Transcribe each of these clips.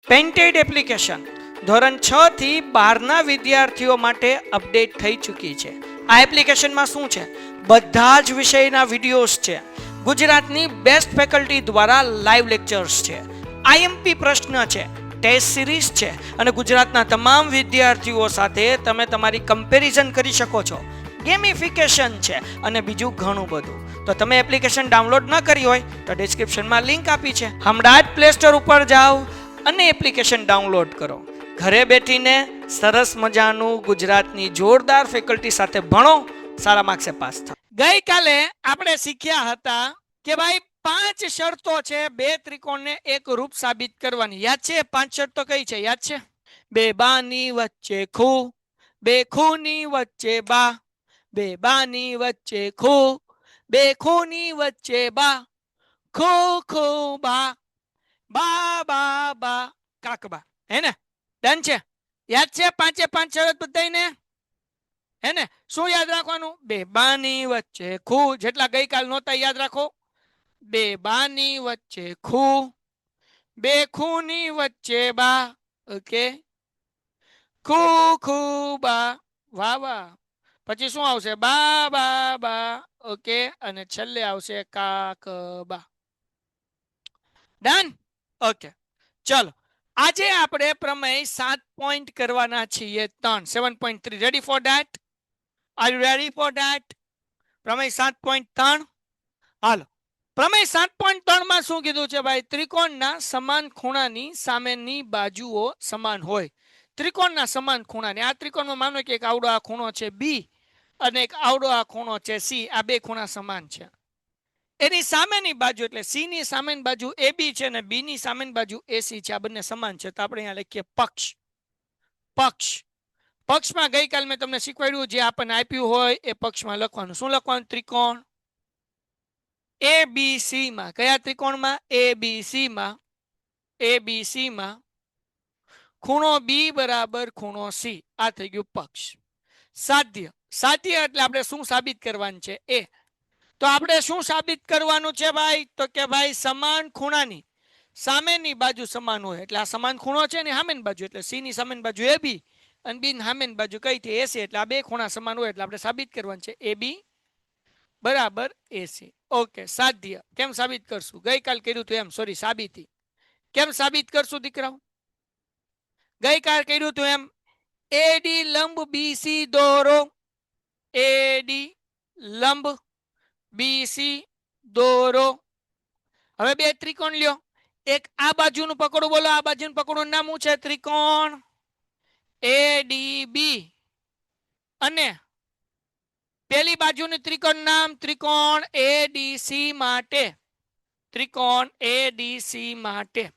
Painted application ધોરણ 6 થી 12ના વિદ્યાર્થીઓ માટે અપડેટ થઈ ચૂકી છે. આ એપ્લિકેશનમાં શું છે? બધા જ વિષયના વિડીયોઝ છે. ગુજરાતની બેસ્ટ ફેકલ્ટી દ્વારા લાઈવ લેક્ચર્સ છે. આઈએમપી પ્રશ્ન છે, ટેસ્ટ સિરીઝ છે અને ગુજરાતના તમામ વિદ્યાર્થીઓ સાથે તમે તમારી કમ્પેરિઝન કરી શકો છો. ગેમિફિકેશન છે અને બીજું ઘણું બધું. તો તમે એપ્લિકેશન ડાઉનલોડ ન કરી હોય તો ડિસ્ક્રિપ્શનમાં લિંક આપી છે. હમણાં જ પ્લે સ્ટોર ઉપર જાઓ અને એપ્લિકેશન ડાઉનલોડ કરો. ઘરે બેઠીને સરસ મજાનું ગુજરાતની જોરદાર ફેકલ્ટી સાથે ભણો, સારા માર્ક્સે પાસ થાઓ. ગઈકાલે આપણે શીખ્યા હતા કે ભાઈ 5 શરતો છે બે ત્રિકોણને એક રૂપ સાબિત કરવાની. યાદ છે? 5 શરતો કઈ છે? યાદ છે? બે બાની વચ્ચે ખૂ, બે ખૂની વચ્ચે બા, બે બાની વચ્ચે ખૂ, બે ખૂની વચ્ચે બા, ખૂ ખૂ બા, બા બા બા કાકબા. હે ને? ડન છે? યાદ છે 5 શરત બધાને? હે ને? શું યાદ રાખવાનું? બે બાની વચ્ચે ખૂ, જેટલા ગઈકાલ નહોતા યાદ રાખો. બે બાની વચ્ચે ખૂ, બે ખૂની વચ્ચે બા, ઓકે, ખૂ ખૂ બા, વાહ વાહ. પછી શું આવશે? બા બા બા, ઓકે, અને છેલ્લે આવશે કાકબા. ડન? ઓકે, ચલો. આજે આપણે પ્રમેય 7 પોઈન્ટ કરવાના છીએ. 7.3. Ready for that? Are you ready for that? પ્રમેય 7.3. હાલો. પ્રમેય 7.3 માં શું કીધું છે ભાઈ? ત્રિકોણના સમાન ખૂણાની સામેની બાજુઓ સમાન હોય. ત્રિકોણના સમાન ખૂણાની, આ ત્રિકોણમાં માનો કે એક આવડો આ ખૂણો છે બી અને એક આવડો આ ખૂણો છે સી. આ બે ખૂણા સમાન છે. એની સામેની બાજુ એટલે સી ની સામેની બાજુ એ બી છે અને બી ની સામેની બાજુ એસી છે. આ બંને સમાન છે. તો આપણે અહીંયા લખીએ પક્ષ. પક્ષ. પક્ષમાં ગઈકાલ મેં તમને શીખવાડ્યું, જે આપણને આપ્યું હોય એ પક્ષમાં લખવાનું. શું લખવાનું? ત્રિકોણ એબીસી માં. કયા ત્રિકોણમાં? એબીસી માં. એબીસી માં ખૂણો બી બરાબર ખૂણો સી. આ થઈ ગયું પક્ષ. સાધ્ય. સાધ્ય એટલે આપણે શું સાબિત કરવાનું છે એ. તો આપણે શું સાબિત કરવાનું છે ભાઈ? તો કે ભાઈ સમાન ખૂણાની સામેની બાજુ સમાન હોય. એટલે આ સમાન ખૂણો છે ને સામેની બાજુ, એટલે સી ની સામેની બાજુ એ બી અને બી સામેની બાજુ કઈ થી? એસી. એટલે આ બે ખૂણા સમાન હોય એટલે આપણે સાબિત કરવાનું છે એ બી બરાબર એસી. ઓકે, સાધ્ય. કેમ સાબિત કરશું? ગઈકાલ કર્યું હતું એમ, સોરી, સાબિતી. કેમ સાબિત કરશું દીકરાઓ? ગઈકાલ કર્યું હતું એમ. એડી લંબ બીસી દોરો. એડી લંબ બીસી દોરો. હવે બે ત્રિકોણ લ્યો. એક આ બાજુનું પકડો, બોલો આ બાજુનું પકડો. નામ શું છે? ત્રિકોણ એડીબી. અને પેલી બાજુનું ત્રિકોણ નામ ત્રિકોણ એડીસી માટે. ત્રિકોણ એડીસી માટે.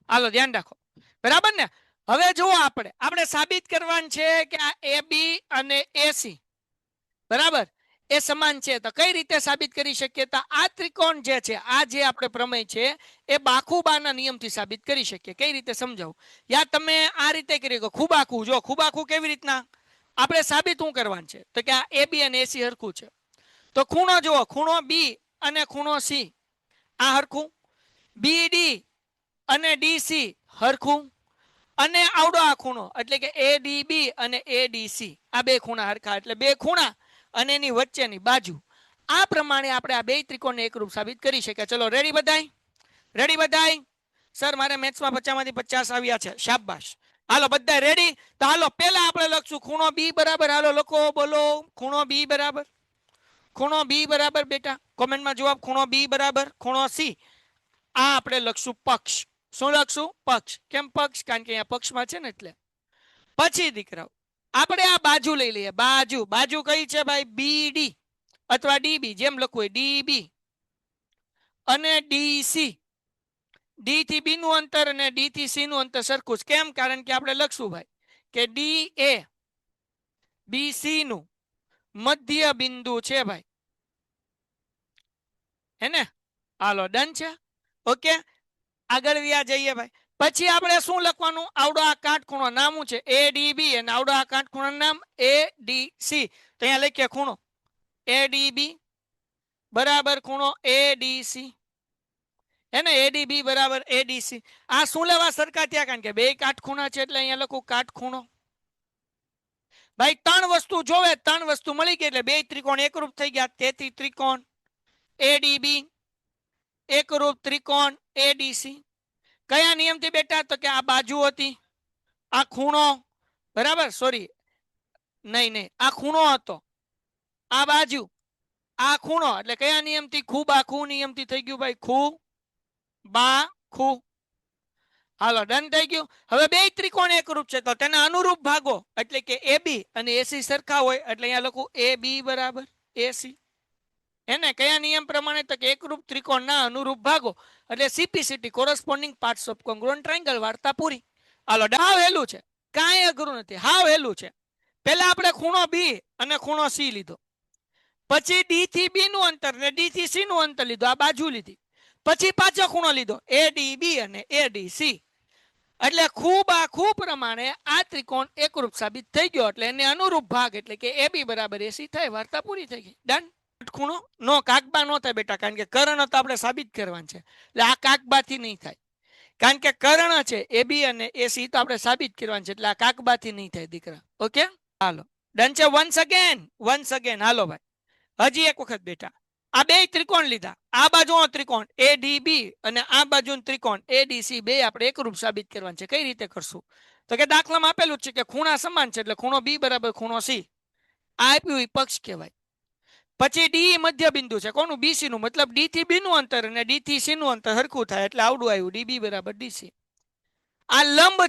હાલો ધ્યાન રાખો, બરાબર ને? હવે જુઓ, આપણે સાબિત કરવાનું છે કે આ એ બી અને એસી બરાબર એ સમાન છે. તો કઈ રીતે સાબિત કરી શકીએ? તો આ ત્રિકોણ જે છે, આ જે આપણે પ્રમેય છે એ બાખુબાના નિયમથી સાબિત કરી શકીએ. કઈ રીતે સમજાવું? યા તમે આ રીતે કરી શકો. ખૂબાખું. જો ખૂબાખું કેવી રીતના આપણે સાબિત શું કરવાનું છે? તો કે આ એ બી અને એસી હરખું છે. તો ખૂણો જુઓ, ખૂણો બી અને ખૂણો સી આ હરખું. બીડી અને ડીસી હરખું. અને આવડો આ ખૂણો એટલે કે એડીબી અને એડીસી આ બે ખૂણા હરખા. એટલે બે ખૂણા અને એની વચ્ચેની બાજુ. આ પ્રમાણે આપણે આ બે ત્રિકોણને એકરૂપ સાબિત કરી શકીએ. ચલો, રેડી બધાય? રેડી બધાય? સર, મારે મેથ્સમાં 50 માંથી 50 આવ્યા છે. શાબાશ. હાલો બધા રેડી? તો હાલો પહેલા આપણે લખશું ખૂણો બી બરાબર. હાલો લખો, બોલો. ખૂણો બી બરાબર. ખૂણો બી બરાબર બેટા કોમેન્ટમાં જવાબ. ખૂણો બી બરાબર ખૂણો સી. આ આપણે લખશું પક્ષ. શું લખશું? પક્ષ. કેમ પક્ષ? કારણ કે અહીંયા પક્ષમાં છે ને એટલે. પછી દીકરાઓ આપણે આ બાજુ લઈ લઈએ. બાજુ. બાજુ કઈ છે ભાઈ? બીડી અથવા ડીબી, જેમ લખવું હોય. ડીબી અને ડીસી. ડી થી બી નું અંતર અને ડી થી સી નું અંતર સરખું. કેમ? કારણ કે આપણે લખશું ભાઈ કે ડી એ બીસી નું મધ્ય બિંદુ છે ભાઈ. હે ને? હાલો ડન છે. ઓકે, આગળ વ્યા જઈએ ભાઈ. પછી આપણે શું લખવાનું? આવડો આ કાટખૂણો નામ શું છે? એડીબી. અને આવડો આ કાટખૂણો નામ એડીસી. તો અહીંયા લખીએ ખૂણો એડીબી બરાબર ખૂણો એડીસી. હે ને એડીબી બરાબર એડીસી. આ શું લેવા સરખા થયા? કારણ કે બે કાટખૂણા છે એટલે અહીંયા લખું કાટખૂણો. ભાઈ ત્રણ વસ્તુ જોવે, ત્રણ વસ્તુ મળી ગઈ એટલે બે ત્રિકોણ એકરૂપ થઈ ગયા. તેથી ત્રિકોણ એડીબી એકરૂપ ત્રિકોણ એડીસી. કયા નિયમથી બેટા? તો કે આ બાજુ હતી, આ ખૂણો, બરાબર, સોરી નહીં નહીં, આ ખૂણો હતો, આ બાજુ, આ ખૂણો, એટલે કયા નિયમથી? ખૂ બા ખૂ નિયમથી થઈ ગયું ભાઈ, ખૂ બા ખૂ. હાલો ડન થઈ ગયું. હવે બે ત્રિકોણ એકરૂપ છે તો તેના અનુરૂપ ભાગો એટલે કે એબી અને એસી સરખા હોય એટલે અહીંયા લખું એબી બરાબર એસી. એને કયા નિયમ પ્રમાણે? તો કે એકરૂપ ત્રિકોણના અનુરૂપ ભાગો એટલે CPCT corresponding parts of congruent triangle. વાર્તા પૂરી. હાલો હાવ હેલું છે, કાંઈ અઘરું નથી, હાવ હેલું છે. પહેલા આપણે ખૂણો બી અને ખૂણો સી લીધો, પછી ડી થી બી નું અંતર ને ડી થી સી નું અંતર લીધું, આ બાજુ લીધી, પછી પાછો ખૂણો લીધો એડીબી અને એડીસી. એટલે ખૂબ આ ખૂબ પ્રમાણે આ ત્રિકોણ એકરૂપ સાબિત થઈ ગયો એટલે એને અનુરૂપ ભાગ એટલે કે એબી બરાબર એસી થાય. વાર્તા પૂરી થઈ ગઈ. ડન. ખૂણો નો કાકબા નો થાય બેટા, કારણ કે કર્ણ તો આપણે સાબિત કરવાનું છે એટલે આ કાકબાથી નહીં થાય, કારણ કે કર્ણ છે એબી અને એસી તો આપણે સાબિત કરવાનું છે એટલે આ કાકબાથી નહીં થાય દીકરા. ઓકે હાલો ડન છે. વન્સ અગેન હાલો ભાઈ હજી એક વખત બેટા. આ બે ત્રિકોણ લીધા, આ બાજુ ત્રિકોણ એડીબી અને આ બાજુ ત્રિકોણ એડીસી, બે આપણે એકરૂપ સાબિત કરવાનું છે. કઈ રીતે કરશું? તો કે દાખલામાં આપેલું છે કે ખૂણા સમાન છે એટલે ખૂણો બી બરાબર ખૂણો સી. આ આપ્યું એ પક્ષ કહેવાય. પછી ડી મધ્ય બિંદુ છે કોનું? બીસી નું, મતલબ ડી થી બી નું અંતર અને ડી થી સી નું અંતર સરખું થાય એટલે આવડું આવ્યું ડીબી બરાબર ડીસી. આ લંબ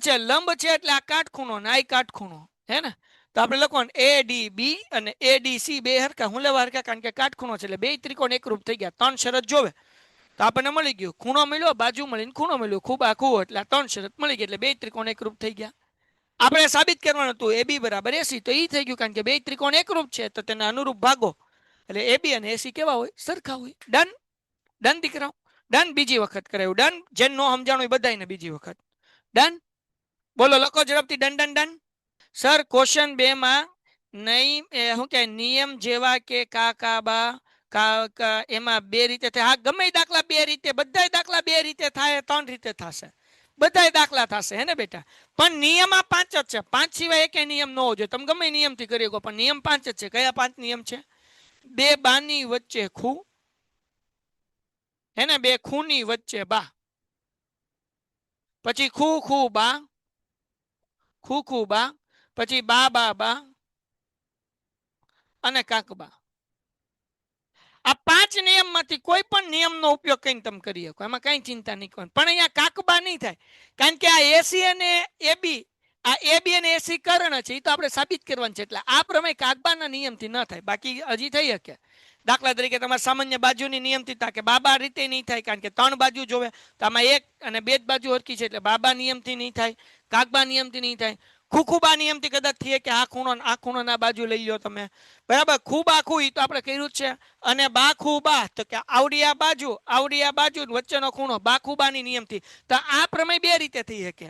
છે એટલે આ કાટખૂણો ને આ કાટખૂણો, હે ને? તો આપણે લખવાનું એડીબી અને એડીસી બે હરખા. હું લેવા હરખા? કારણ કે કાટખૂણો છે એટલે બે ત્રિકોણ એકરૂપ થઈ ગયા. ત્રણ શરત જોવે તો આપણને મળી ગયું, ખૂણો મળ્યો, બાજુ મળીને ખૂણો મળ્યો, ખૂબ આ ખૂ, એટલે ત્રણ શરત મળી ગઈ એટલે બે ત્રિકોણ એકરૂપ થઈ ગયા. આપણે સાબિત કરવાનું હતું એબી બરાબર એસી, તો એ થઈ ગયું કારણ કે બે ત્રિકોણ એકરૂપ છે તો તેના અનુરૂપ ભાગો એટલે એબી અને એસી કેવા હોય? સરખા હોય. ડન. ડન દીકરાઓ ડન. બીજી વખત કરાયું ડન. જેન નો સમજાણું એ બધાને બીજી વખત ડન. બોલો લખો ઝડપથી done done done. Sir question 2 માં નહીં શું કે નિયમ જેવા કે કાકાબા એમાં બે રીતે થાય. હા ગમે દાખલા બે રીતે, બધા દાખલા બે રીતે થાય, ત્રણ રીતે થશે, બધા દાખલા થશે, હે ને બેટા? પણ નિયમ આ 5 જ છે. 5 સિવાય એક નિયમ ન હોવો જોઈએ. તમે ગમે નિયમથી કરી શકો પણ નિયમ 5 જ છે. કયા 5 નિયમ છે? બે બાની વચ્ચે ખૂ, હે ને? બે ખૂની વચ્ચે બા, પછી ખૂ ખૂ બા, ખૂ ખૂ બા, પછી બા બા બા અને કાકબા. આ 5 નિયમમાંથી કોઈ પણ નિયમનો ઉપયોગ કરીને તમે કરી શકો, એમાં કઈ ચિંતા નહીં કરવાની. પણ અહીંયા કાકબા નહીં થાય કારણ કે આ એસી અને એબી, આ એબી અને એસી કર્ણ છે એ તો આપણે સાબિત કરવાનું છે એટલે આ પ્રમેય કાકબાના નિયમથી ન થાય. બાકી હજી થઈ શકે. દાખલા તરીકે તમારે સામાન્ય બાજુની નિયમથી થાય કે બાબા રીતે નહીં થાય કારણ કે 3 બાજુ જોવે તો આમાં એક અને બે જ બાજુ હરકી છે એટલે બાબા નિયમથી નહીં થાય, કાકબા નિયમથી નહીં થાય. ખુખુબા નિયમથી કદાચ થઈએ કે આ ખૂણો ના બાજુ લઈ લો તમે, બરાબર? ખૂબા ખૂ તો આપણે કર્યું જ છે. અને બા ખૂબા તો કે આવડિયા બાજુ વચ્ચેનો ખૂણો બાખુબાની નિયમથી. તો આ પ્રમેય બે રીતે થઈ શકે.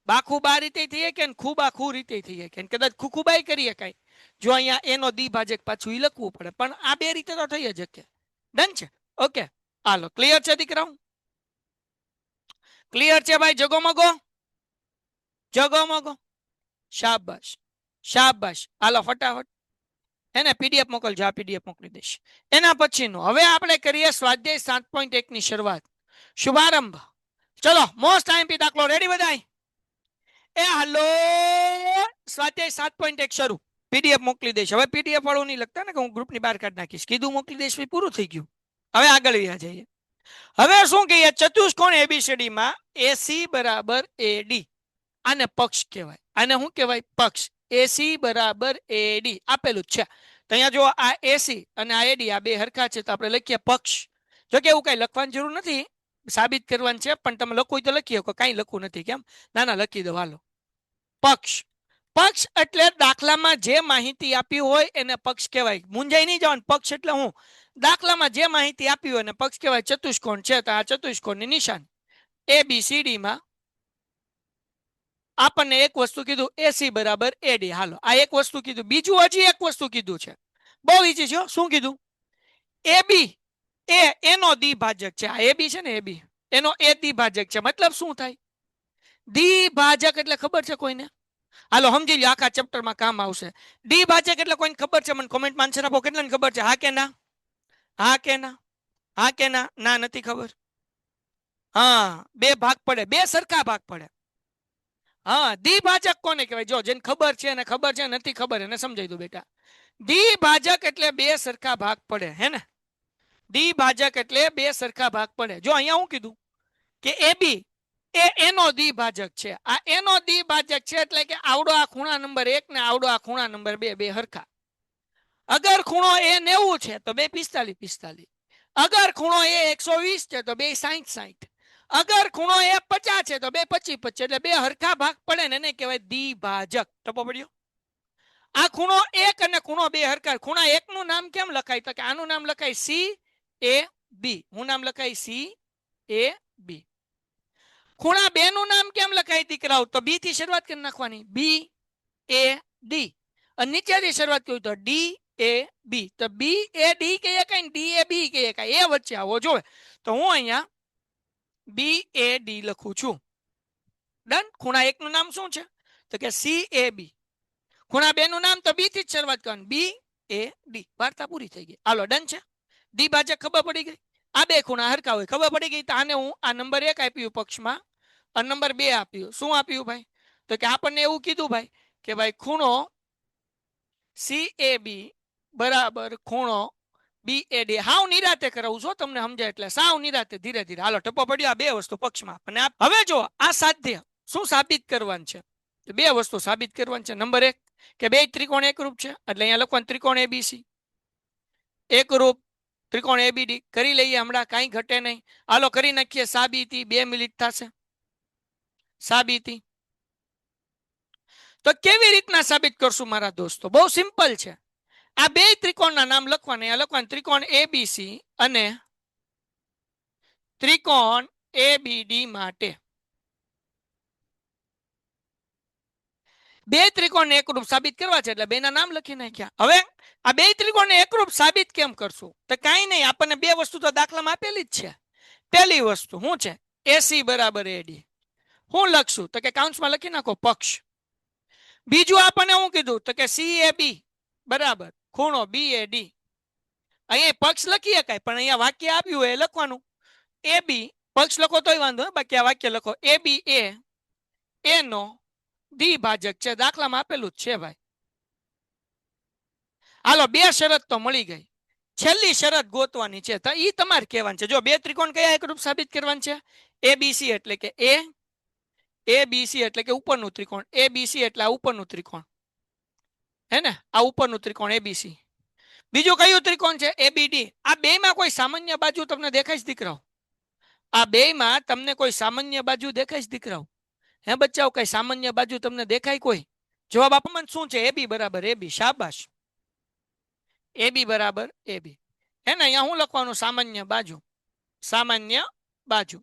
બાખુબા રીતે થઈ શકે ને ખૂબા ખૂ રીતે થઈ શકે, કદાચ ખુખુબાઈ કરી શકાય જો અહીંયા એનો દ્વિભાજક પાછું ઈ લખવું પડે, પણ આ બે રીતે તો થઈ જ શકે. ડન છે. ઓકે હાલો ક્લિયર છે દીકરાઓ? ક્લિયર છે ભાઈ? જગોમગો જગોમગો. શાબાશ શાબાશ. હાલો ફટાફટ એને પીડીએફ મોકલજો. આ પીડીએફ મોકલી દઈશ. એના પછીનું હવે આપણે કરીએ સ્વાધ્યાય 7.1 ની શરૂઆત, શુભારંભ. ચલો મોસ્ટ આઈએમપી દાખલો રેડી બધાય? એ હાલો સ્વાધ્યાય 7.1 શરૂ. પીડીએફ મોકલી દઈશ. હવે પીડીએફ વાળું નહીં લખતા ને કે હું ગ્રુપની બહાર કાઢી નાખીશ. કીધું મોકલી દઈશ પૂરું થઈ ગયું. હવે આગળ વ્યા જઈએ. હવે શું કહીએ? ચતુષ્કોણ એબીસીડી માં એસી બરાબર એડી, આને પક્ષ કહેવાય. આને શું કહેવાય? પક્ષ. એસી બરાબર એડી આપેલું જ છે. તો અહીંયા જો આ એસી અને આ એડી આ બે હરખા છે તો આપણે લખીએ પક્ષ. જો કે એવું કઈ લખવાની જરૂર નથી, સાબિત કરવાનું છે, પણ તમે લખવું તો લખી શકો. કઈ લખવું નથી. કેમ? ના લખી દો હાલો. પક્ષ. પક્ષ એટલે દાખલામાં જે માહિતી આપી હોય એને પક્ષ કહેવાય. મુંજાઈ નહીં જવાનું. પક્ષ એટલે હું દાખલામાં જે માહિતી આપી હોય એને પક્ષ કહેવાય. ચતુષ્કોણ છે તો આ ચતુષ્કોણની નિશાની એબીસીડી માં આપણને એક વસ્તુ કીધું એસી બરાબર એડી. હાલો આ એક વસ્તુ કીધું. બીજું હજી એક વસ્તુ કીધું છે, બહુ ઈજી છે. શું કીધું? એબી એનો દ્વિભાજક છે. આ એબી છે ને, એબી એનો એ દ્વિભાજક છે. મતલબ શું થાય? દ્વિભાજક એટલે ખબર છે કોઈને? હાલો સમજી લો, આખા ચેપ્ટરમાં કામ આવશે. દ્વિભાજક એટલે કોઈને ખબર છે? મને કોમેન્ટમાં આન્સર આપો. કેટલાને ખબર છે? હા કે ના? હા કે ના? હા કે ના? ના નથી ખબર. હા, બે ભાગ પડે, બે સરખા ભાગ પડે. હા, દ્વિભાજક કોને કહેવાય? જો જેને ખબર છે એને ખબર છે, નથી ખબર એને સમજાઈ દો બેટા. દ્વિભાજક એટલે બે સરખા ભાગ પડે, હે ને? દ્વિભાજક એટલે બે સરખા ભાગ પડે. જો અહીંયા હું કીધું કે AB એ એનો દ્વિભાજક છે. આ એનો દ્વિભાજક છે એટલે કે આવડો આ ખૂણા નંબર 1 ને આવડો આ ખૂણા નંબર 2 બે હરખા. અગર ખૂણો એ 90 છે તો બે 45 45. અગર ખૂણો એ 120 છે તો બે 60 60. અગર ખૂણો એ 50 છે તો બે 25 25. એટલે બે હરખા ભાગ પડે ને એને કહેવાય દ્વિભાજક. ટપો પડ્યો? આ ખૂણો 1 અને ખૂણો 2 હરખા. ખૂણા 1 નું નામ કેમ લખાય? તો કે આનું નામ લખાય CAB. હું નામ લખાય CAB. ખૂણા 2 નું નામ કેમ લખાય દીકરાઓ? તો B થી શરૂઆત કરી નાખવાની, BAD. અને નીચેથી શરૂઆત કરી તો DAB. તો BAD કહીએ કઈ ને DAB કહીએ કઈ, એ વચ્ચે આવો જોવે. તો હું અહીંયા BAD લખું છું. ડન. ખૂણા 1 નું નામ શું છે? તો કે CAB. ખૂણા 2 નું નામ તો B થી જ શરૂઆત કરવાની, BAD. વાર્તા પૂરી થઈ ગઈ. હાલો ડન છે. દ્વિભાજક ખબર પડી ગઈ. આ બે ખૂણા હરખા હોય ખબર પડી ગઈ. તો આને હું આ નંબર 1 આપ્યું પક્ષમાં અને નંબર 2 આપ્યું. શું આપ્યું ભાઈ? તો કે આપણને એવું કીધું ભાઈ કે ભાઈ ખૂણો CAB બરાબર ખૂણો BAD. હાવ નિરાતે કરાવું છું તમને સમજાય એટલે, સાવ નિરાતે ધીરે ધીરે. હાલો ટપ્પો પડ્યો. આ બે વસ્તુ પક્ષમાં. અને હવે જો આ સાધ્ય શું સાબિત કરવાનું છે? તો બે વસ્તુ સાબિત કરવાની છે. નંબર 1 કે બે ત્રિકોણ એકરૂપ છે એટલે અહીંયા લખવાનું ત્રિકોણ ABC એકરૂપ, ત્રિકોણ ABD. કરી લઈએ હમણાં, કાંઈ ઘટે નહીં. હાલો કરી નાખીએ સાબિતી. 2 મિનિટ થશે. સાબિતી તો કેવી રીતના સાબિત કરશું મારા દોસ્તો? બહુ સિમ્પલ છે. આ બે ત્રિકોણના નામ લખવાના. આ લખવાનું ત્રિકોણ ABC અને ત્રિકોણ ABD માટે બે ત્રિકોણ એકરૂપ સાબિત કરવા છે એટલે બેના નામ લખી નાખ્યા. હવે આ બે ત્રિકોણ એકરૂપ સાબિત કેમ કરશું? તો કાંઈ નહીં, આપણને બે વસ્તુ તો દાખલામાં આપેલી જ છે. પહેલી વસ્તુ શું છે? AC બરાબર AD. હું લખશું તો કે કાઉન્સમાં લખી નાખો પક્ષ. બીજું આપણને શું કીધું? તો કે CAB બરાબર ખૂણો BAD. અહીંયા પક્ષ લખી શકાય પણ અહીંયા વાક્ય આપ્યું હોય લખવાનું AB. પક્ષ લખો તોય વાંધો, બાકી આ વાક્ય લખો ABA એનો દ્વિભાજક છે. દાખલામાં આપેલું જ છે ભાઈ. હાલો બે શરત તો મળી ગઈ. છેલ્લી શરત ગોતવાની છે તો ઈ તમારે કહેવાનું છે. જો બે ત્રિકોણ કયા એકરૂપ સાબિત કરવાનું છે? ABC એટલે કે ABC એટલે કે ઉપરનું ત્રિકોણ, ABC એટલે આ ઉપરનું ત્રિકોણ, હે ને? આ ઉપરનું ત્રિકોણ ABC. બીજું કયું ત્રિકોણ છે? ABD. આ બેમાં કોઈ સામાન્ય બાજુ તમને દેખાય છે દીકરાઓ? આ બેમાં તમને કોઈ સામાન્ય બાજુ દેખાય છે દીકરાઓ? હે બચ્ચાઓ, કઈ સામાન્ય બાજુ તમને દેખાય કોઈ? જવાબ આપવામાં શું છે? AB બરાબર AB. શાબાશ. AB બરાબર AB. હે ને? અહીંયા હું લખવાનું? સામાન્ય બાજુ. સામાન્ય બાજુ.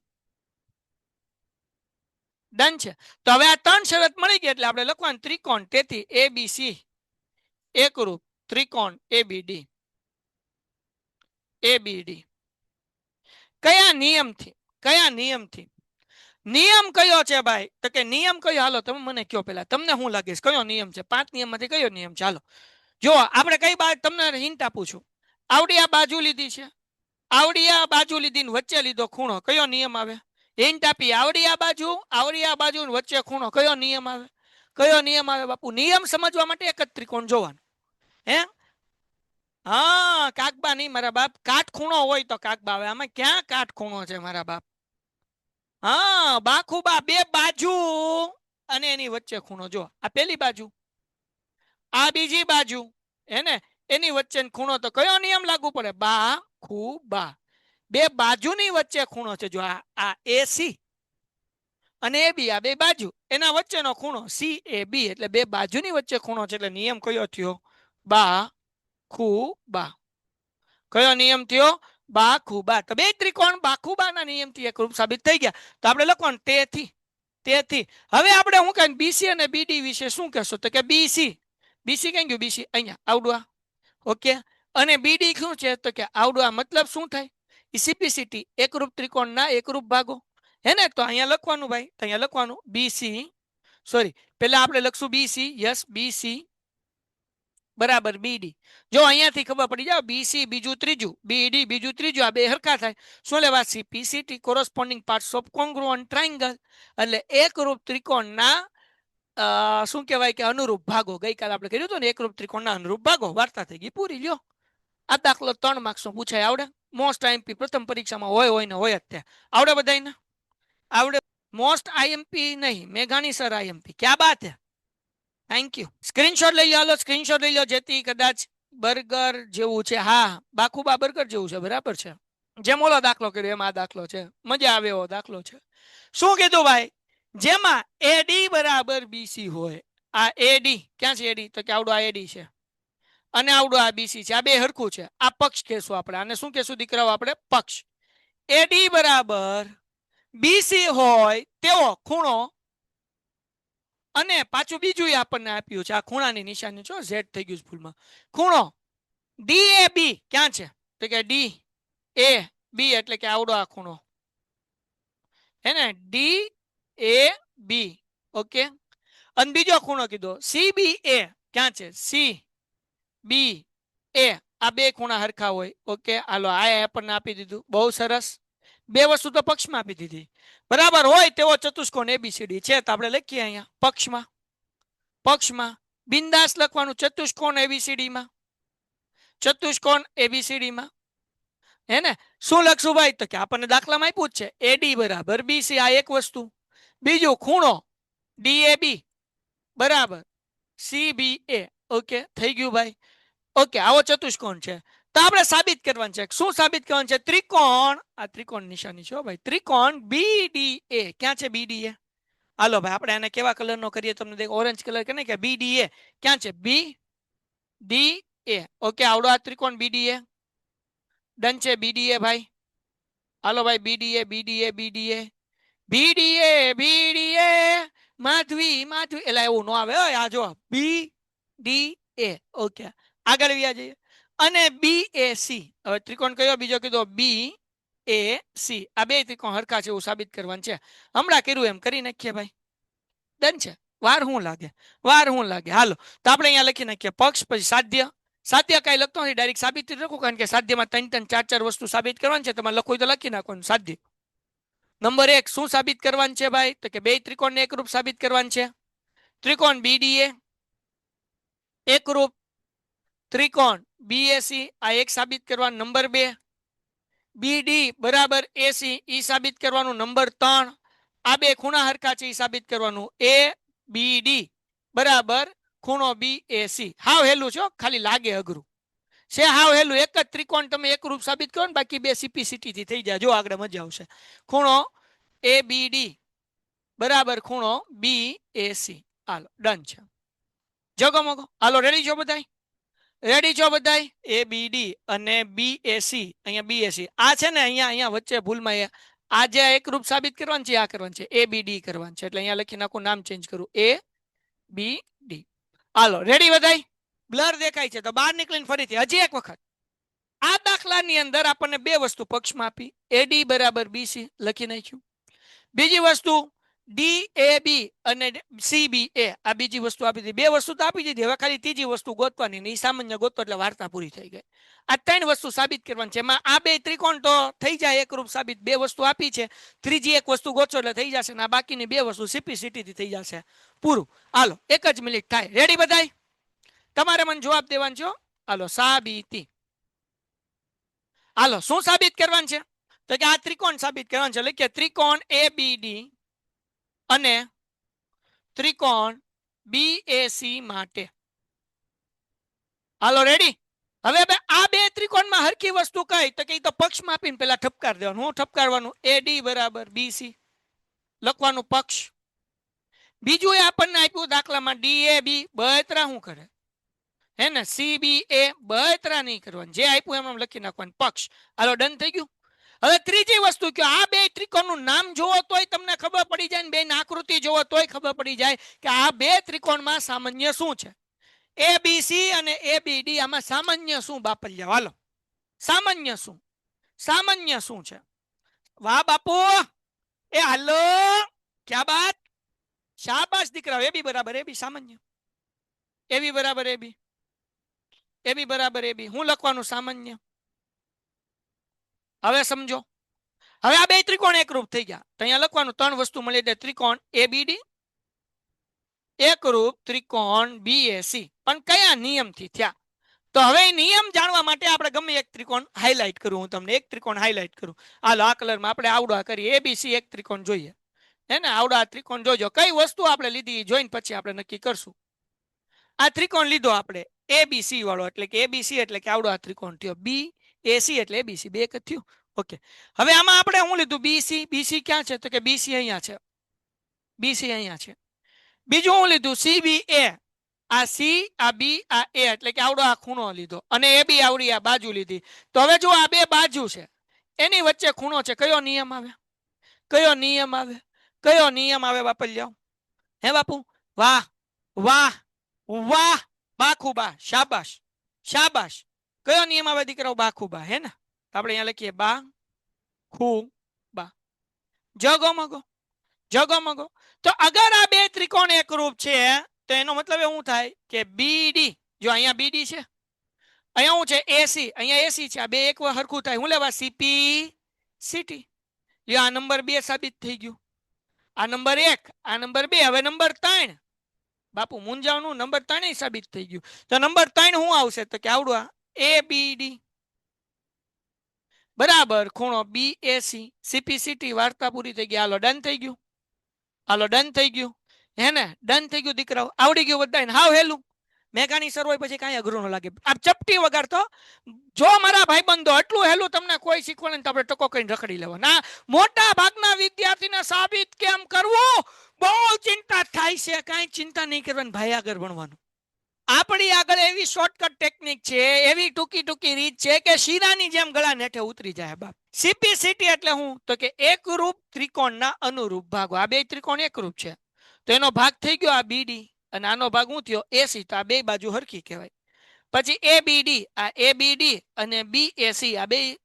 ડન છે. તો હવે આ ત્રણ શરત મળી ગઈ એટલે આપણે લખવાનું ત્રિકોણ. તેથી ABC એકરૂપ ત્રિકોણ ABD. ABD કયા નિયમથી? કયા નિયમથી? નિયમ કયો છે ભાઈ? તો કે નિયમ કયો? હાલો તમે મને કયો પેલા, તમને શું લાગે છે કયો નિયમ છે? 5 નિયમમાંથી કયો નિયમ છે? હાલો જો આપણે કઈ બાજુ, તમને હિન્ટ આપું છું. આવડી આ બાજુ લીધી છે, આવડી આ બાજુ લીધી, વચ્ચે લીધો ખૂણો, કયો નિયમ આવે? હિન્ટ આપી. આવડી આ બાજુ વચ્ચે ખૂણો, કયો નિયમ આવે? કયો નિયમ આવે બાપુ? નિયમ સમજવા માટે એક જ ત્રિકોણ જોવાનું. હે? હા, કાકબા નહીં મારા બાપ. કાટખૂણો હોય તો કાકબા આવે. આમાં ક્યાં કાટખૂણો છે મારા બાપ? હા, બાખુબા. બે બાજુ અને એની વચ્ચે ખૂણો. જો આ પેલી બાજુ, આ બીજી બાજુ, હે ને? એની વચ્ચે ખૂણો. તો કયો નિયમ લાગુ પડે? બાખુબા. બે બાજુની વચ્ચે ખૂણો છે. જો આ AC અને AB, આ બે બાજુ, એના વચ્ચેનો ખૂણો CAB. એટલે બે બાજુની વચ્ચે ખૂણો છે એટલે નિયમ કયો થયો? બાખુબા. કયો નિયમ થયો? બાખુબા. તો બે ત્રિકોણ બાખુબાના નિયમથી એકરૂપ સાબિત થઈ ગયા. તો આપણે લખવાનું તેથી. તેથી હવે આપણે શું કહે BC અને BD વિશે શું કહેશો? તો કે BC ક્યાં ગયું? BC અહીંયા આવડું. ઓકે. અને BD શું છે? તો કે આવડું. મતલબ શું થાય? સીપીસીટી એકરૂપ ત્રિકોણના એકરૂપ ભાગો હે ને. તો અહીંયા લખવાનું ભાઈ, તો અહીંયા લખવાનું બીસી, સોરી પહેલા આપણે લખશું બીસી, યસ બીસી બરાબર બીડી. જો અહીંયાથી ખબર પડી જાવ બીસી બીજું ત્રીજું, બીડી બીજું ત્રીજું, આ બે હરખા થાય. શું લેવા? સીપીસીટી કોરોસ્પોન્ડિંગ પાર્ટ્સ ઓફ કોંગ્રુઅન્ટ ટ્રાયંગલ, એટલે એકરૂપ ત્રિકોણના શું કહેવાય કે અનુરૂપ ભાગો. ગઈકાલે આપણે કર્યું હતું ને એકરૂપ ત્રિકોણના અનુરૂપ ભાગો. વાર્તા થઈ ગઈ પૂરી. લ્યો આ દાખલો 3 માર્ક્સનો પૂછાય, આવડે. મોસ્ટ આઈએમપી પ્રથમ પરીક્ષામાં હોય ને હોય જ ત્યાં. આવડે બધાને? આવડે. મોસ્ટ આઈએમપી નહીં, મેઘાણી સર આઈએમપી. ક્યાં બાત હે, થેન્ક યુ. સ્ક્રીનશોટ લઈ લો, સ્ક્રીનશોટ લઈ લો, જેથી કદાચ બર્ગર જેવું છે. હા બાખુબા બર્ગર જેવું છે, બરાબર છે. જેમ ઓલો દાખલો કર્યો એમ આ દાખલો છે, મજા આવે એવો દાખલો છે. શું કીધું ભાઈ? જેમાં એડી બરાબર બીસી હોય. આ એડી ક્યાં છે? એડી તો કે આવડું આ એડી છે અને આવડું આ બીસી છે. આ બે હરખું છે. આ પક્ષ કહેશું આપણે. આને શું કહેશું દીકરાઓ? આપણે પક્ષ. એડી બરાબર બીસી હોય તેવો ખૂણો, અને પાછું બીજું આપણને આપ્યું છે, આ ખૂણાની નિશાની છે, ઝેડ થઈ ગયું ભૂલમાં. ખૂણો ડીએબી ક્યાં છે? તો કે ડી એ બી, એટલે કે આવડો આ ખૂણો હે ને, ડી એ બી. ઓકે. અને બીજો ખૂણો કીધો સીબી એ ક્યાં છે? સી બી એ. આ બે ખૂણા હરખા હોય. ઓકે હાલો, આ આપણને આપી દીધું. બહુ સરસ. બે વસ્તુ તો પક્ષમાં આપી દીધી. બરાબર હોય તેવો ચતુષ્કોણ એબીસીડી છે, તો આપણે લખીએ અહીંયા પક્ષમાં. પક્ષમાં બિંદાસ લખવાનું ચતુષ્કોણ એબીસીડી માં, ચતુષ્કોણ એબીસીડી માં હે ને. શું લખશું ભાઈ? તો કે આપણને દાખલામાં આપ્યું જ છે એડી બરાબર બીસી, આ એક વસ્તુ. બીજું ખૂણો ડીએબી બરાબર સીબીએ. ઓકે થઈ ગયું ભાઈ. ઓકે આવો ચતુષ્કોણ છે. તો આપણે સાબિત કરવાનું છે. શું સાબિત કરવાનું છે? ત્રિકોણ, આ ત્રિકોણ નિશાની છે ભાઈ, ત્રિકોણ બીડીએ. ક્યાં છે બીડીએ? હાલો ભાઈ આપણે આને કેવા કલરનો કરીએ? તમને દેખો ઓરેન્જ કલર કે કે બીડીએ ક્યાં છે? બી ડી એ. ઓકે આવડો આ ત્રિકોણ બીડીએ. ડન છે બીડીએ ભાઈ. હાલો ભાઈ BDA BDA BDA BDA BDA Madhavi Madhavi, એટલે એવું ન આવે. આ જો બી ડી એ. ઓકે આગળ વ્યા જઈએ. અને બી એ સી. હવે ત્રિકોણ કયો બીજો કીધો? બી એ સી. આ બે ત્રિકોણ હરખા છે એવું સાબિત કરવાનું છે. હમણાં કર્યું એમ કરી નાખીએ ભાઈ. ડન છે. વાર શું લાગે? વાર શું લાગે? હાલો તો આપણે અહીંયા લખી નાખીએ પક્ષ, પછી સાધ્ય. સાધ્ય કઈ લખતો નથી, ડાયરેક્ટ સાબિત લખું, કારણ કે સાધ્યમાં 3 3 4 4 વસ્તુ સાબિત કરવાની છે. તમારે લખવું તો લખી નાખવાનું. સાધ્ય નંબર 1 શું સાબિત કરવાનું છે ભાઈ? તો કે બે ત્રિકોણને એકરૂપ સાબિત કરવાનું છે. ત્રિકોણ બીડીએ એકરૂપ, ત્રિકોણ બીએસી આ એક સાબિત કરવાનું. નંબર 2 બીડી બરાબર એસી, ઈ સાબિત કરવાનું. નંબર 3 આ બે ખૂણા હરખા છે, ઈ સાબિત કરવાનું. એ બીડી બરાબર ખૂણો બીએસી. હાવ હેલું છે, ખાલી લાગે અઘરું છે. હાવ હેલું. એક જ ત્રિકોણ તમે એકરૂપ સાબિત કરો ને, બાકી બે સીપીસીટી થી થઈ જાય. જો આગળ મજા આવશે. ખૂણો એ બીડી બરાબર ખૂણો બીએસી. હાલો ડન છે. જગો મગો. હાલો રેડી છો બધાય? રેડી છો બધાય? એ બીડી અને બીએસી. અહીંયા બીએસી આ છે ને, અહીંયા વચ્ચે ભૂલમાં આ જે એકરૂપ સાબિત કરવાનું છે, આ કરવાનું છે એ બીડી કરવાનું છે. એટલે અહીંયા લખી નાખું, નામ ચેન્જ કરું, એ બી ડી. હાલો રેડી બધાય? બ્લર દેખાય છે તો બહાર નીકળીને ફરીથી હજી એક વખત. આ દાખલાની અંદર આપણને બે વસ્તુ પક્ષમાં આપી. એડી બરાબર બીસી લખી નાખ્યું. બીજી વસ્તુ ડી એ બી અને સીબી એ, આ બીજી વસ્તુ આપી દીધી. બે વસ્તુ તો આપી દીધી. હવે ખાલી ત્રીજી વસ્તુ ગોતવાની, નહીં સામાન્ય ગોતો એટલે વાર્તા પૂરી થઈ ગઈ. આ 3 વસ્તુ સાબિત કરવાની છે. એમાં આ બે ત્રિકોણ તો થઈ જાય એકરૂપ સાબિત. બે વસ્તુ આપી છે, ત્રીજી એક વસ્તુ ગોચો એટલે થઈ જશે. આ બાકીની બે વસ્તુ સીપીસીટી થી થઈ જશે. પૂરું. હાલો 1 જ મિનિટ થાય. રેડી બધાય? તમારે મને જવાબ દેવાનો છો. હાલો સાબિતી. હાલો શું સાબિત કરવાનું છે? તો કે આ ત્રિકોણ સાબિત કરવાનું છે. એટલે કે ત્રિકોણ એબીડી અને ત્રિકોણ બીએસી માટે. હાલો રેડી? હવે આ બે ત્રિકોણમાં હરખી વસ્તુ કઈ? તો કે તો પક્ષમાં આપીને પેલા ઠપકાર દેવાનું. હું ઠપકારવાનું? એડી બરાબર બીસી લખવાનું પક્ષ. બીજું એ આપણને આપ્યું દાખલામાં ડીએબી, બળતરા શું કરે હે ને, સીબીએ બળતરા નહીં કરવાનું. જે આપ્યું એમ લખી નાખવાનું પક્ષ. હાલો ડન થઈ ગયું. હવે ત્રીજી વસ્તુ કે આ બે ત્રિકોણનું નામ જોવો તોય તમને ખબર પડી જાય, બે આકૃતિ જોવો તોય ખબર પડી જાય કે આ બે ત્રિકોણમાં સામાન્ય શું છે. એબીસી અને એબીડી આમાં સામાન્ય શું બાપલ્યા? હાલો સામાન્ય શું? સામાન્ય શું છે? વાહ બાપુ, એ હાલો, ક્યા બાત, શાબાશ દીકરાઓ. એ બી બરાબર, એ બી સામાન્ય, એ બી બરાબર, એ બી, એ બી બરાબર, એ બી. હું લખવાનું સામાન્ય? હવે સમજો. હવે આ બે ત્રિકોણ એકરૂપ થઈ ગયા. તો અહીંયા લખવાનું ત્રણ વસ્તુ મળી એટલે ત્રિકોણ એબીડી, એકરૂપ ત્રિકોણ બીએસી. પણ કયા નિયમથી થયા? તો હવે નિયમ જાણવા માટે આપણે ગમે એક ત્રિકોણ હાઇલાઇટ કરું. હું તમને એક ત્રિકોણ હાઇલાઇટ કરું. હાલો આ કલરમાં આપણે આવડો કરીએ. એબીસી એક ત્રિકોણ જોઈએ, હે ને? આવડો આ ત્રિકોણ જોજો. કઈ વસ્તુ આપણે લીધી જોઈને પછી આપણે નક્કી કરશું. આ ત્રિકોણ લીધો આપણે એબીસી વાળો, એટલે કે એબીસી એટલે કે આવડો આ ત્રિકોણ થયો. બી એસી એટલે એબીસી, બે એક જ થયું. ઓકે, હવે આમાં આપણે શું લીધું? બીસી. બીસી ક્યાં છે? તો કે બીસી અહીંયા છે, બીસી અહીંયા છે. બીજું શું લીધું? સીબી એ. આ સી, આ બી, આ એ, એટલે કે આવડો આ ખૂણો લીધો. અને એ બી આવડી આ બાજુ લીધી. તો હવે જો આ બે બાજુ છે એની વચ્ચે ખૂણો છે. કયો નિયમ આવે? કયો નિયમ આવે? કયો નિયમ આવે બાપલિયાઓ? હે બાપુ? વાહ વાહ વાહ, બાખુબા, શાબાશ શાબાશ. કયો નિયમ આવે દીકરાઓ? બાખુબા, હે ને? આપણે અહીંયા લખીએ બા ખુ બા. જગો મગો, જગો મગો. તો અગર આ બે ત્રિકોણ એકરૂપ છે તો એનો મતલબ એવું થાય કે બીડી, જો અહીંયા બીડી છે, અહીંયા શું છે? એસી, અહીંયા એસી છે. આ બે એક હરખું થાય. હું લેવા? CP city. આ નંબર 2 સાબિત થઈ ગયું. આ નંબર 1, આ નંબર 2. હવે નંબર 3 બાપુ મૂંઝાવનું, નંબર 3 સાબિત થઈ ગયું. તો નંબર 3 શું આવશે? તો કે આવડું આ એબીડી બરાબર ખૂણો બીએસી, સીપીસીટી. વાર્તા પૂરી થઈ ગઈ. હાલો ડન થઈ ગયું. હાલો ડન થઈ ગયું, હે ને? ડન થઈ ગયું દીકરાઓ. આવડી ગયું બધાને. હાવ હેલું. મેઘાની સર હોય પછી કાંઈ અઘરું ન લાગે. આ ચપટી વગાડતો જો મારા ભાઈબંધો, એટલું હેલું તમને કોઈ શીખવાડે ને તો આપણે ટકો કરીને રખડી લેવા. ના, મોટા ભાગના વિદ્યાર્થીને સાબિત કેમ કરવું બહુ ચિંતા થાય છે. કાંઈ ચિંતા નહીં કરવાની ભાઈ, આગળ ભણવાનું. આપણી આગળ એવી શોર્ટકટ ટેકનિક છે, એવી ટૂંકી ટૂંકી રીત છે કે શીરાની જેમ ગળા નેઠે ઉતરી જાય બાપ. સીપીસીટી એટલે શું? તો કે એકરૂપ ત્રિકોણના અનુરૂપ ભાગો. આ બે ત્રિકોણ એકરૂપ છે તો એનો ભાગ થઈ ગયો આ બીડી, અને આનો ભાગ શું થયો? એસી. તો આ બે બાજુ હરખી કહેવાય. પછી એબીડી, આ એબીડી અને બીએસી, આ બે